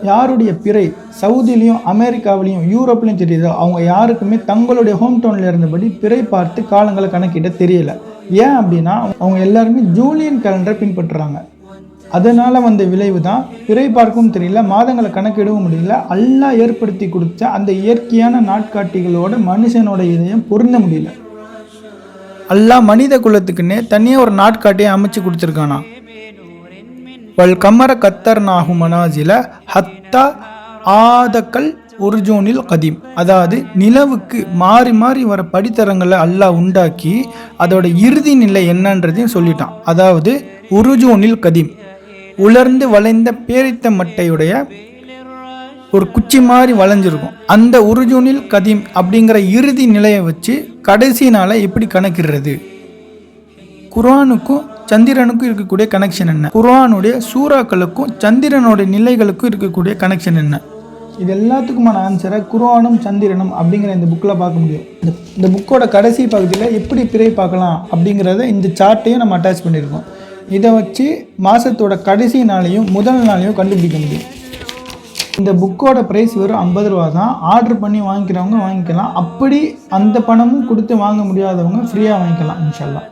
யாருடைய பிறை சவுதிலையும் அமெரிக்காவிலையும் யூரோப்லையும் தெரியுதோ அவங்க யாருக்குமே தங்களுடைய ஹோம் டவுனில் இருந்தபடி பிறை பார்த்து காலங்களை கணக்கிட தெரியல. ஏன் அப்படின்னா அவங்க எல்லாருமே ஜூலியன் கேலண்டரை பின்பற்றுறாங்க. அதனால் வந்த விளைவு தான் பிறை பார்க்கவும் தெரியல, மாதங்களை கணக்கிடவும் முடியல. அல்லாஹ் ஏற்படுத்தி கொடுத்த அந்த இயற்கையான நாட்காட்டிகளோட மனுஷனோட இதயம் பொருந்த முடியல. அல்லாஹ் மனித குலத்துக்குன்னே தனியாக ஒரு நாட்காட்டியை அமைச்சு கொடுத்துருக்கானா. வல் கமர கத்தர் நாகு மனாசில ஹத்தா ஆதக்கல் உர்ஜூனில் கதீம். அதாவது நிலவுக்கு மாறி மாறி வர படித்தரங்களை அல்லாஹ் உண்டாக்கி அதோட இறுதி நிலை என்னன்றதையும் சொல்லிட்டான். அதாவது உருஜூனில் கதீம், உலர்ந்து வளைந்த பேரித்த மட்டையுடைய ஒரு குச்சி மாதிரி வளைஞ்சிருக்கும். அந்த உருஜூனில் கதீம் அப்படிங்கிற இறுதி நிலையை வச்சு கடைசி நாளை எப்படி கணக்கிடுறது? குர்ஆனுக்கும் சந்திரனுக்கும் இருக்கக்கூடிய கனெக்ஷன் என்ன? குர்ஆனுடைய சூறாக்களுக்கும் சந்திரனுடைய நிலைகளுக்கும் இருக்கக்கூடிய கனெக்ஷன் என்ன? இது எல்லாத்துக்குமான ஆன்சரை குர்ஆனும் சந்திரனும் அப்படிங்கிற இந்த புக்கில் பார்க்க முடியும். இந்த புக்கோட கடைசி பகுதியில் எப்படி பிறை பார்க்கலாம் அப்படிங்கிறத இந்த சார்ட்டையும் நம்ம அட்டாச் பண்ணியிருக்கோம். இதை வச்சு மாதத்தோட கடைசி நாளையும் முதல் நாளையும் கண்டுபிடிக்க முடியும். இந்த புக்கோட ப்ரைஸ் வெறும் 50 ரூபா தான். ஆர்டர் பண்ணி வாங்கிக்கிறவங்க வாங்கிக்கலாம். அப்படி அந்த பணமும் கொடுத்து வாங்க முடியாதவங்க ஃப்ரீயாக வாங்கிக்கலாம் இன்ஷா அல்லாஹ்.